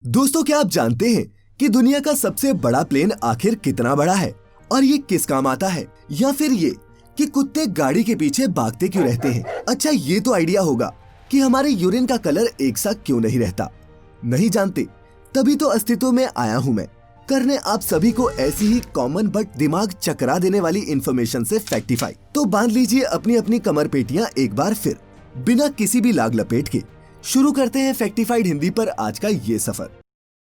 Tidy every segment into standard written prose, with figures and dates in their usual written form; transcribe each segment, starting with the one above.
दोस्तों, क्या आप जानते हैं कि दुनिया का सबसे बड़ा प्लेन आखिर कितना बड़ा है और ये किस काम आता है? या फिर ये कि कुत्ते गाड़ी के पीछे भागते क्यों रहते हैं? अच्छा, ये तो आइडिया होगा कि हमारे यूरिन का कलर एक सा क्यों नहीं रहता। नहीं जानते? तभी तो अस्तित्व में आया हूँ मैं, करने आप सभी को ऐसी ही कॉमन बट दिमाग चकरा देने वाली इन्फॉर्मेशन से फैक्टिफाई। तो बांध लीजिए अपनी अपनी कमर पेटियां एक बार फिर, बिना किसी भी लाग लपेट के शुरू करते हैं फैक्टिफाइड हिंदी पर आज का ये सफर।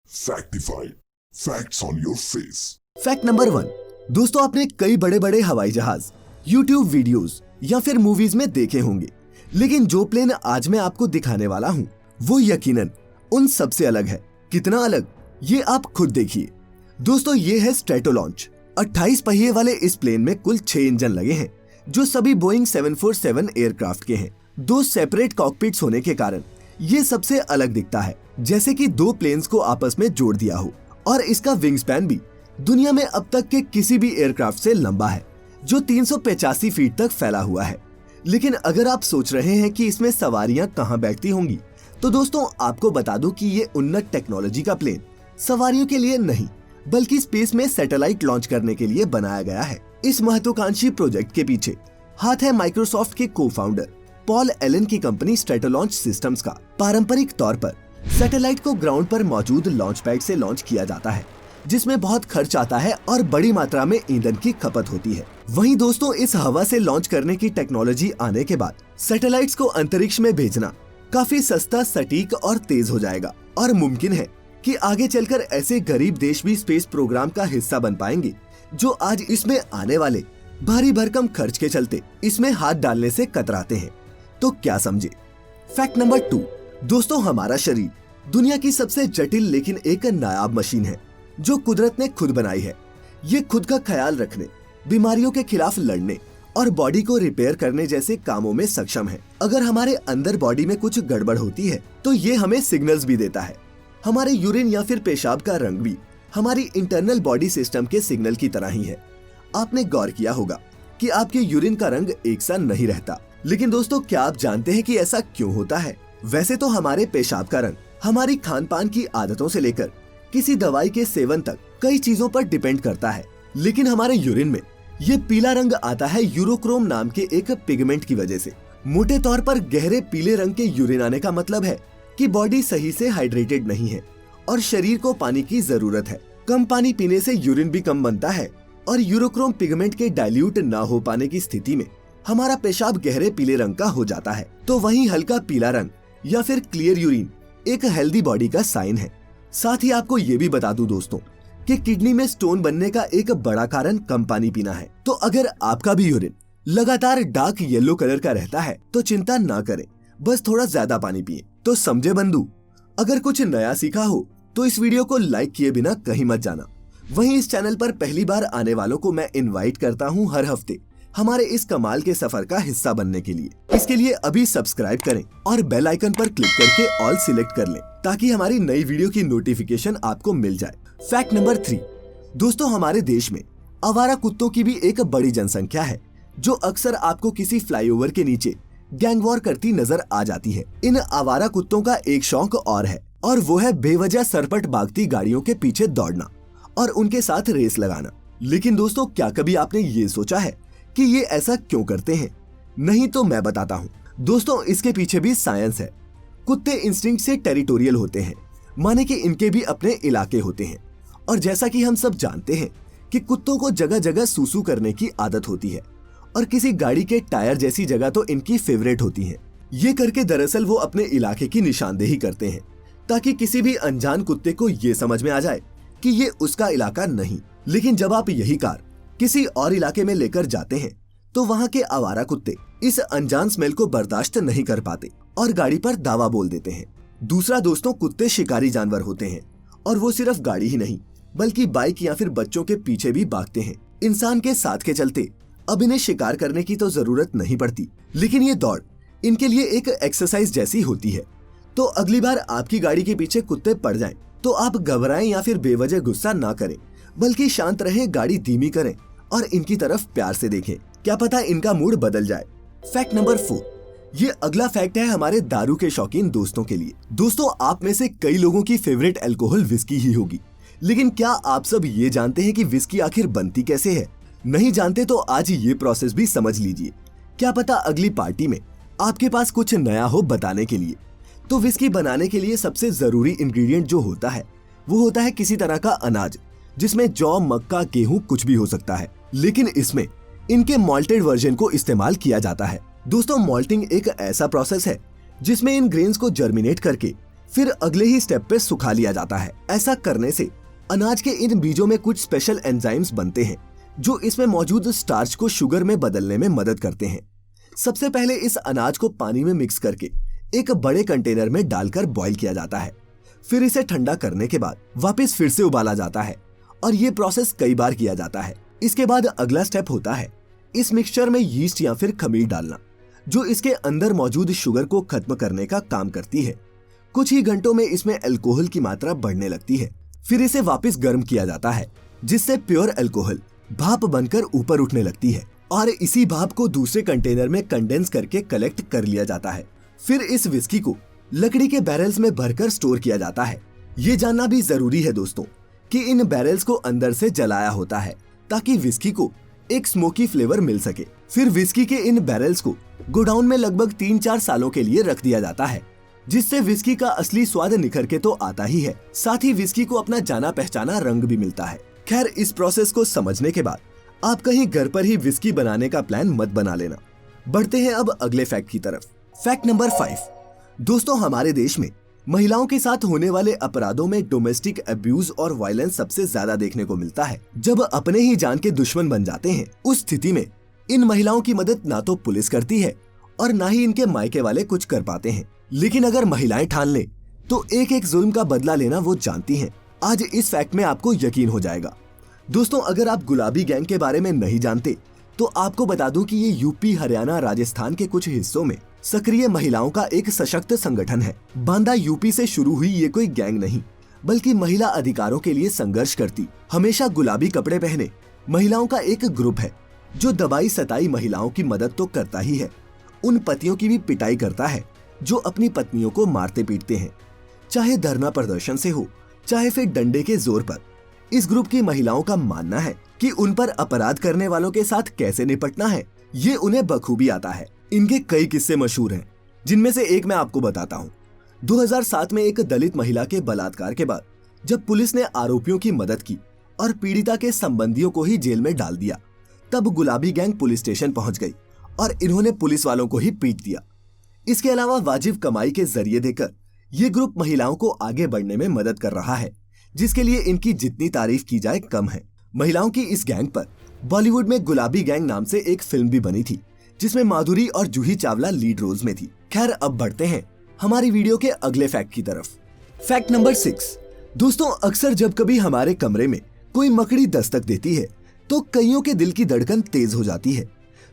Factified, facts on your face. Fact number 1। दोस्तों, आपने कई बड़े बड़े हवाई जहाज यूट्यूब वीडियोस या फिर मूवीज में देखे होंगे, लेकिन जो प्लेन आज मैं आपको दिखाने वाला हूँ वो यकीनन उन सबसे अलग है। कितना अलग, ये आप खुद देखिए। दोस्तों, ये है स्ट्रेटोलॉन्च। 28 पहिए वाले इस प्लेन में कुल 6 इंजन लगे हैं, जो सभी बोइंग 747 एयरक्राफ्ट के हैं। 2 सेपरेट कॉकपिट्स होने के कारण ये सबसे अलग दिखता है, जैसे कि 2 प्लेन्स को आपस में जोड़ दिया हो। और इसका विंग स्पैन भी दुनिया में अब तक के किसी भी एयरक्राफ्ट से लंबा है, जो 385 फीट तक फैला हुआ है। लेकिन अगर आप सोच रहे हैं कि इसमें सवारियां कहां बैठती होंगी, तो दोस्तों आपको बता दूं कि ये उन्नत टेक्नोलॉजी का प्लेन सवारियों के लिए नहीं, बल्कि स्पेस में सैटेलाइट लॉन्च करने के लिए बनाया गया है। इस महत्वाकांक्षी प्रोजेक्ट के पीछे हाथ है माइक्रोसॉफ्ट के को-फाउंडर पॉल एलन की कंपनी स्ट्रेटोलॉन्च सिस्टम्स का। पारंपरिक तौर पर सैटेलाइट को ग्राउंड पर मौजूद लॉन्च पैड से लॉन्च किया जाता है, जिसमें बहुत खर्च आता है और बड़ी मात्रा में ईंधन की खपत होती है। वहीं दोस्तों, इस हवा से लॉन्च करने की टेक्नोलॉजी आने के बाद सैटेलाइट्स को अंतरिक्ष में भेजना काफी सस्ता, सटीक और तेज हो जाएगा। और मुमकिन है कि आगे चलकर ऐसे गरीब देश भी स्पेस प्रोग्राम का हिस्सा बन पाएंगे, जो आज इसमें आने वाले भारी भरकम खर्च के चलते इसमें हाथ डालने से कतराते हैं। तो क्या समझे? Fact number 2। दोस्तों, हमारा शरीर दुनिया की सबसे जटिल लेकिन एक नायाब मशीन है, जो कुदरत ने खुद बनाई है। ये खुद का ख्याल रखने, बीमारियों के खिलाफ लड़ने और बॉडी को रिपेयर करने जैसे कामों में सक्षम है। अगर हमारे अंदर बॉडी में कुछ गड़बड़ होती है, तो ये हमें सिग्नल्स भी देता है। हमारे यूरिन या फिर पेशाब का रंग भी हमारी इंटरनल बॉडी सिस्टम के सिग्नल की तरह ही है। आपने गौर किया होगा कि आपके यूरिन का रंग एक सा नहीं रहता, लेकिन दोस्तों, क्या आप जानते हैं कि ऐसा क्यों होता है? वैसे तो हमारे पेशाब का रंग हमारी खान पान की आदतों से लेकर किसी दवाई के सेवन तक कई चीजों पर डिपेंड करता है, लेकिन हमारे यूरिन में ये पीला रंग आता है यूरोक्रोम नाम के एक पिगमेंट की वजह से। मोटे तौर पर गहरे पीले रंग के यूरिन आने का मतलब है कि बॉडी सही से हाइड्रेटेड नहीं है और शरीर को पानी की जरूरत है। कम पानी पीने से यूरिन भी कम बनता है और यूरोक्रोम पिगमेंट के डाइल्यूट ना हो पाने की स्थिति में हमारा पेशाब गहरे पीले रंग का हो जाता है। तो वहीं हल्का पीला रंग या फिर क्लियर यूरिन एक हेल्दी बॉडी का साइन है। साथ ही आपको ये भी बता दूं दोस्तों कि किडनी में स्टोन बनने का एक बड़ा कारण कम पानी पीना है। तो अगर आपका भी यूरिन लगातार डार्क येलो कलर का रहता है, तो चिंता ना करें, बस थोड़ा ज्यादा पानी पिए। तो समझे बंधु, अगर कुछ नया सीखा हो तो इस वीडियो को लाइक किए बिना कहीं मत जाना। वहीं इस चैनल पर पहली बार आने वालों को मैं इनवाइट करता हूं हर हफ्ते हमारे इस कमाल के सफर का हिस्सा बनने के लिए। इसके लिए अभी सब्सक्राइब करें और बेल आइकन पर क्लिक करके ऑल सिलेक्ट कर लें, ताकि हमारी नई वीडियो की नोटिफिकेशन आपको मिल जाए। Fact number 3। दोस्तों, हमारे देश में आवारा कुत्तों की भी एक बड़ी जनसंख्या है, जो अक्सर आपको किसी फ्लाईओवर के नीचे गैंग वॉर करती नजर आ जाती है। इन आवारा कुत्तों का एक शौक और है, और वो है बेवजह सरपट भागती गाड़ियों के पीछे दौड़ना और उनके साथ रेस लगाना। लेकिन दोस्तों, क्या कभी आपने ये सोचा है कि ये ऐसा क्यों करते हैं? नहीं तो मैं बताता हूँ। दोस्तों, इसके पीछे भी साइंस है। कुत्ते इंस्टिंक्ट से टेरिटोरियल होते हैं, माने कि इनके भी अपने इलाके होते हैं। और जैसा कि हम सब जानते हैं कि कुत्तों को जगह जगह सूसू करने की आदत होती है, और किसी गाड़ी के टायर जैसी जगह तो इनकी फेवरेट होती है। ये करके दरअसल वो अपने इलाके की निशानदेही करते हैं, ताकि किसी भी अनजान कुत्ते को ये समझ में आ जाए कि ये उसका इलाका नहीं। लेकिन जब आप यही कार किसी और इलाके में लेकर जाते हैं, तो वहाँ के आवारा कुत्ते इस अनजान स्मेल को बर्दाश्त नहीं कर पाते और गाड़ी पर दावा बोल देते हैं। दूसरा दोस्तों, कुत्ते शिकारी जानवर होते हैं, और वो सिर्फ गाड़ी ही नहीं बल्कि बाइक या फिर बच्चों के पीछे भी भागते हैं। इंसान के साथ के चलते अब इन्हें शिकार करने की तो जरूरत नहीं पड़ती, लेकिन ये दौड़ इनके लिए एक एक्सरसाइज जैसी होती है। तो अगली बार आपकी गाड़ी के पीछे कुत्ते पड़ जाएं, तो आप घबराएं या फिर बेवजह गुस्सा ना करें, बल्कि शांत रहें, गाड़ी धीमी करें और इनकी तरफ प्यार से देखें। क्या पता इनका मूड बदल जाए। Fact number 4। ये अगला फैक्ट है हमारे दारू के शौकीन दोस्तों के लिए। दोस्तों, आप में से कई लोगों की फेवरेट अल्कोहल विस्की ही होगी, लेकिन क्या आप सब ये जानते हैं कि विस्की आखिर बनती कैसे है? नहीं जानते तो आज ये प्रोसेस भी समझ लीजिए। क्या पता अगली पार्टी में आपके पास कुछ नया हो बताने के लिए। तो विस्की बनाने के लिए सबसे जरूरी इंग्रेडिएंट जो होता है वो होता है किसी तरह का अनाज, जिसमें जौ, मक्का, गेहूं कुछ भी हो सकता है, लेकिन इसमें इनके मॉल्टेड वर्जन को इस्तेमाल किया जाता है। दोस्तों, मॉल्टिंग एक ऐसा प्रोसेस है जिसमें इन ग्रेन्स को जर्मिनेट करके फिर अगले ही स्टेप पे सुखा लिया जाता है। ऐसा करने से अनाज के इन बीजों में कुछ स्पेशल एंजाइम्स बनते हैं जो इसमें मौजूद स्टार्च को शुगर में बदलने में मदद करते हैं। सबसे पहले इस अनाज को पानी में मिक्स करके एक बड़े कंटेनर में डालकर बॉईल किया जाता है। फिर इसे ठंडा करने के बाद वापस फिर से उबाला जाता है और ये प्रोसेस कई बार किया जाता है। इसके बाद अगला स्टेप होता है इस मिक्सचर में यीस्ट या फिर खमीर डालना, जो इसके अंदर मौजूद शुगर को खत्म करने का काम करती है। कुछ ही घंटों में इसमें अल्कोहल की मात्रा बढ़ने लगती है। फिर इसे वापस गर्म किया जाता है, जिससे प्योर अल्कोहल भाप बनकर ऊपर उठने लगती है और इसी भाप को दूसरे कंटेनर में कंडेंस करके कलेक्ट कर लिया जाता है। फिर इस विस्की को लकड़ी के बैरल्स में भरकर स्टोर किया जाता है। ये जानना भी जरूरी है दोस्तों कि इन बैरल्स को अंदर से जलाया होता है ताकि विस्की को एक स्मोकी फ्लेवर मिल सके। फिर विस्की के इन बैरल्स को गोडाउन में लगभग 3-4 सालों के लिए रख दिया जाता है, जिससे विस्की का असली स्वाद निखर के तो आता ही है, साथ ही विस्की को अपना जाना पहचाना रंग भी मिलता है। खैर, इस प्रोसेस को समझने के बाद आप कहीं घर पर ही विस्की बनाने का प्लान मत बना लेना। बढ़ते हैं अब अगले फैक्ट की तरफ। Fact number 5। दोस्तों, हमारे देश में महिलाओं के साथ होने वाले अपराधों में डोमेस्टिक अब्यूज और वायलेंस सबसे ज्यादा देखने को मिलता है। जब अपने ही जान के दुश्मन बन जाते हैं, उस स्थिति में इन महिलाओं की मदद ना तो पुलिस करती है और ना ही इनके मायके वाले कुछ कर पाते हैं। लेकिन अगर महिलाएं ठान ले तो एक एक जुल्म का बदला लेना वो जानती हैं। आज इस फैक्ट में आपको यकीन हो जाएगा। दोस्तों, अगर आप गुलाबी गैंग के बारे में नहीं जानते तो आपको बता दूं कि ये यूपी, हरियाणा, राजस्थान के कुछ हिस्सों में सक्रिय महिलाओं का एक सशक्त संगठन है। बांदा यूपी से शुरू हुई ये कोई गैंग नहीं, बल्कि महिला अधिकारों के लिए संघर्ष करती, हमेशा गुलाबी कपड़े पहने महिलाओं का एक ग्रुप है जो दबाई सताई महिलाओं की मदद तो करता ही है, उन पतियों की भी पिटाई करता है जो अपनी पत्नियों को मारते पीटते हैं, चाहे धरना प्रदर्शन से हो चाहे फिर डंडे के जोर पर। इस ग्रुप की महिलाओं का मानना है कि उन पर अपराध करने वालों के साथ कैसे निपटना है ये उन्हें बखूबी आता है। इनके कई किस्से मशहूर हैं, जिनमें से एक मैं आपको बताता हूँ। 2007 में एक दलित महिला के बलात्कार के बाद जब पुलिस ने आरोपियों की मदद की और पीड़िता के संबंधियों को ही जेल में डाल दिया, तब गुलाबी गैंग पुलिस स्टेशन पहुंच गई और इन्होंने पुलिस वालों को ही पीट दिया। इसके अलावा वाजिब कमाई के जरिए देकर ये ग्रुप महिलाओं को आगे बढ़ने में मदद कर रहा है, जिसके लिए इनकी जितनी तारीफ की जाए कम है। महिलाओं की इस गैंग पर बॉलीवुड में गुलाबी गैंग नाम से एक फिल्म भी बनी थी, जिसमें माधुरी और जूही चावला लीड रोल्स में थी। खैर, अब बढ़ते हैं हमारी वीडियो के अगले फैक्ट की तरफ। Fact number 6। दोस्तों, अक्सर जब कभी हमारे कमरे में कोई मकड़ी दस्तक देती है तो कईयों के दिल की धड़कन तेज हो जाती है।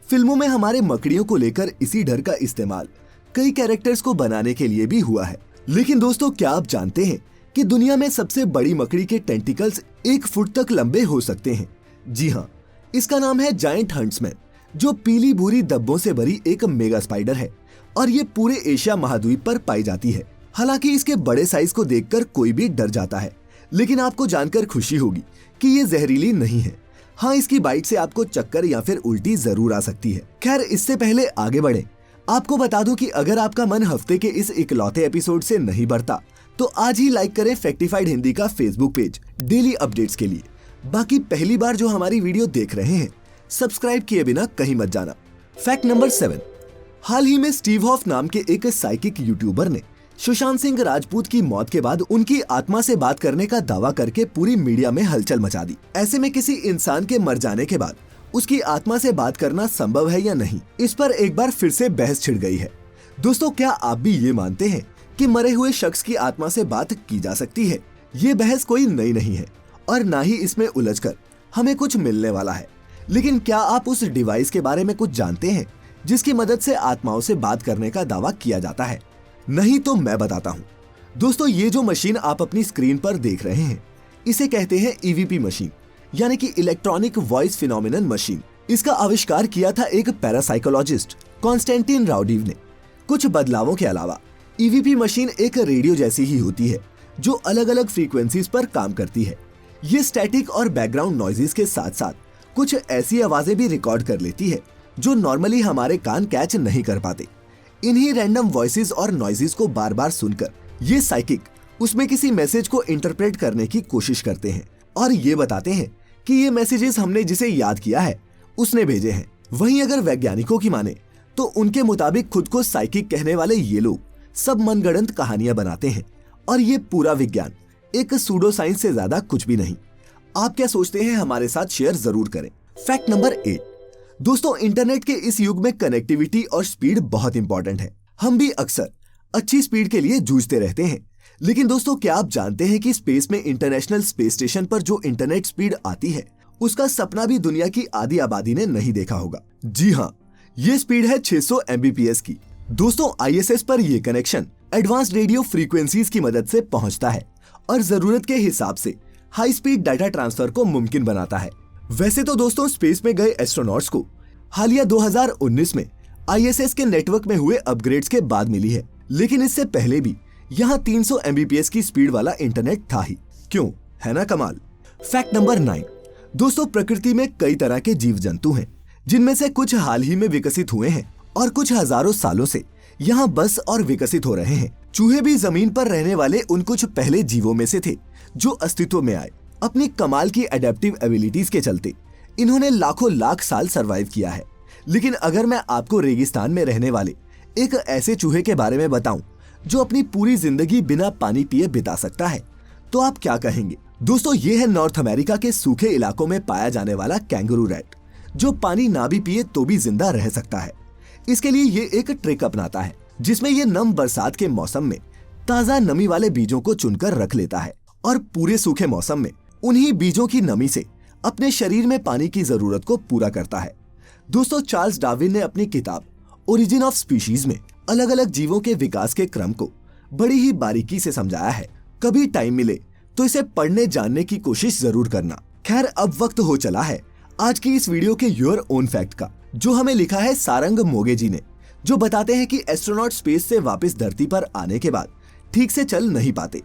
फिल्मों में हमारे मकड़ियों को लेकर इसी डर का इस्तेमाल कई कैरेक्टर्स को बनाने के लिए भी हुआ है। लेकिन दोस्तों, क्या आप जानते हैं कि दुनिया में सबसे बड़ी मकड़ी के टेंटिकल्स 1 फुट तक लंबे हो सकते हैं? जी हाँ, इसका नाम है जायंट हंट्समैन, जो पीली भूरी धब्बों से भरी एक मेगा स्पाइडर है और ये पूरे एशिया महाद्वीप पर पाई जाती है। हालांकि इसके बड़े साइज को देखकर कोई भी डर जाता है, लेकिन आपको जानकर खुशी होगी कि ये जहरीली नहीं है। हाँ, इसकी बाइट से आपको चक्कर या फिर उल्टी जरूर आ सकती है। खैर, इससे पहले आगे बढ़े, आपको बता दूं कि अगर आपका मन हफ्ते के इस इकलौते एपिसोड से नहीं भरता तो आज ही लाइक करें फैक्टिफाइड हिंदी का फेसबुक पेज डेली अपडेट्स के लिए। बाकी पहली बार जो हमारी वीडियो देख रहे हैं, सब्सक्राइब किए बिना कहीं मत जाना। Fact number 7। हाल ही में स्टीव हॉफ नाम के एक साइकिक यूट्यूबर ने सुशांत सिंह राजपूत की मौत के बाद उनकी आत्मा से बात करने का दावा करके पूरी मीडिया में हलचल मचा दी। ऐसे में किसी इंसान के मर जाने के बाद उसकी आत्मा से बात करना संभव है या नहीं, इस पर एक बार फिर से बहस छिड़ गई है। दोस्तों, क्या आप भी ये मानते हैं कि मरे हुए शख्स की आत्मा से बात की जा सकती है? ये बहस कोई नई नहीं है और ना ही इसमें उलझकर हमें कुछ मिलने वाला है। लेकिन क्या आप उस डिवाइस के बारे में कुछ जानते हैं जिसकी मदद से आत्माओं से बात करने का दावा किया जाता है? नहीं तो मैं बताता हूँ। दोस्तों, ये जो मशीन आप अपनी स्क्रीन पर देख रहे हैं, इसे कहते हैं EVP मशीन, यानी कि इलेक्ट्रॉनिक वॉइस फिनोमिनन मशीन। इसका आविष्कार किया था एक पैरासाइकोलॉजिस्ट कॉन्स्टेंटिन राउडीव ने, कुछ बदलावों के अलावा ईवीपी मशीन एक रेडियो जैसी ही होती है जो अलग अलग फ्रीक्वेंसीज पर काम करती है। ये स्टैटिक और बैकग्राउंड नॉइजेस के साथ साथ कुछ ऐसी आवाजें भी रिकॉर्ड कर लेती है जो नॉर्मली हमारे कान कैच नहीं कर पाते। इन्हीं रैंडम वॉइसेस और नॉइजेस को बार बार सुनकर ये साइकिक उसमें किसी मैसेज को इंटरप्रेट करने की कोशिश करते हैं और ये बताते हैं कि ये मैसेजेस हमने जिसे याद किया है उसने भेजे हैं। वहीं अगर वैज्ञानिकों की माने तो उनके मुताबिक खुद को साइकिक कहने वाले ये लोग सब मनगढ़ंत कहानियां बनाते हैं और ये पूरा विज्ञान एक सूडो साइंस से ज्यादा कुछ भी नहीं। आप क्या सोचते हैं हमारे साथ शेयर जरूर करें। Fact number 8। दोस्तों, इंटरनेट के इस युग में कनेक्टिविटी और स्पीड बहुत इंपॉर्टेंट है। हम भी अक्सर अच्छी स्पीड के लिए जूझते रहते हैं, लेकिन दोस्तों क्या आप जानते हैं कि स्पेस में इंटरनेशनल स्पेस स्टेशन पर जो इंटरनेट स्पीड आती है उसका सपना भी दुनिया की आधी आबादी ने नहीं देखा होगा। जी हाँ, ये स्पीड है 600 Mbps की। दोस्तों, ISS पर ये कनेक्शन एडवांस रेडियो फ्रीक्वेंसीज की मदद से पहुंचता है और जरूरत के हिसाब से हाई स्पीड डाटा ट्रांसफर को मुमकिन बनाता है। वैसे तो दोस्तों स्पेस में गए एस्ट्रोनॉट्स को हालिया 2019 में ISS के नेटवर्क में हुए अपग्रेड्स के बाद मिली है, लेकिन इससे पहले भी यहाँ 300 Mbps की स्पीड वाला इंटरनेट था ही। क्यों, है ना कमाल। Fact number 9। दोस्तों, प्रकृति में कई तरह के जीव जंतु हैं, जिनमें से कुछ हाल ही में विकसित हुए हैं और कुछ हजारों सालों से यहाँ बस और विकसित हो रहे हैं। चूहे भी जमीन पर रहने वाले उन कुछ पहले जीवों में से थे जो अस्तित्व में आए। अपनी कमाल की एडेप्टिव एबिलिटीज के चलते इन्होंने लाखों लाख साल सरवाइव किया है। लेकिन अगर मैं आपको रेगिस्तान में रहने वाले एक ऐसे चूहे के बारे में बताऊं जो अपनी पूरी जिंदगी बिना पानी पिए बिता सकता है, तो आप क्या कहेंगे। दोस्तों, ये है नॉर्थ अमेरिका के सूखे इलाकों में पाया जाने वाला कैंगरू रैट, जो पानी ना भी पिए तो भी जिंदा रह सकता है। इसके लिए ये एक ट्रिक अपनाता है जिसमें ये नम बरसात के मौसम में ताजा नमी वाले बीजों को चुनकर रख लेता है और पूरे सूखे मौसम में उन्हीं बीजों की नमी से अपने शरीर में पानी की जरूरत को पूरा करता है। दोस्तों, चार्ल्स डार्विन ने अपनी किताब ओरिजिन ऑफ स्पीशीज में अलग अलग जीवों के विकास के क्रम को बड़ी ही बारीकी से समझाया है। कभी टाइम मिले तो इसे पढ़ने जानने की कोशिश जरूर करना। खैर, अब वक्त हो चला है आज की इस वीडियो के योर ओन फैक्ट का, जो हमें लिखा है सारंग मोगे जी ने, जो बताते हैं कि एस्ट्रोनॉट स्पेस से वापस धरती पर आने के बाद ठीक से चल नहीं पाते।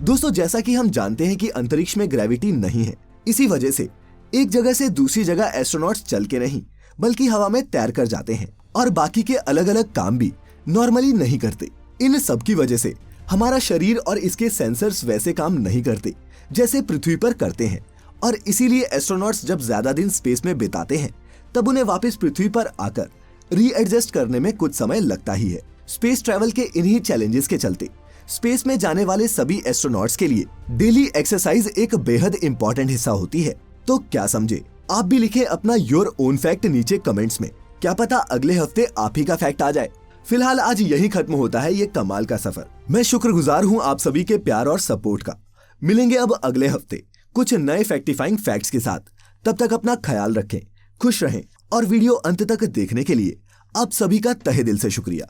दोस्तों, जैसा कि हम जानते हैं कि अंतरिक्ष में ग्रेविटी नहीं है, इसी वजह से एक जगह से दूसरी जगह एस्ट्रोनॉट्स चल के नहीं बल्कि हवा में तैर कर जाते हैं और बाकी के अलग अलग काम भी नॉर्मली नहीं करते। इन सब की वजह से हमारा शरीर और इसके सेंसर्स वैसे काम नहीं करते जैसे पृथ्वी पर करते हैं, और इसीलिए एस्ट्रोनॉट्स जब ज्यादा दिन स्पेस में बिताते हैं तब उन्हें वापस पृथ्वी पर आकर रीएडजस्ट करने में कुछ समय लगता ही है। स्पेस ट्रैवल के इन्हीं चैलेंजेस के चलते स्पेस में जाने वाले सभी एस्ट्रोनॉट्स के लिए डेली एक्सरसाइज एक बेहद इंपॉर्टेंट हिस्सा होती है। तो क्या समझे? आप भी लिखें अपना योर ओन फैक्ट नीचे कमेंट्स में, क्या पता अगले हफ्ते आप ही का फैक्ट आ जाए। फिलहाल आज यही खत्म होता है ये कमाल का सफर। मैं शुक्रगुजार हूँ आप सभी के प्यार और सपोर्ट का। मिलेंगे अब अगले हफ्ते कुछ नए फैक्टिफाइंग फैक्ट्स के साथ। तब तक अपना ख्याल रखें, खुश रहें और वीडियो अंत तक देखने के लिए आप सभी का तहे दिल से शुक्रिया।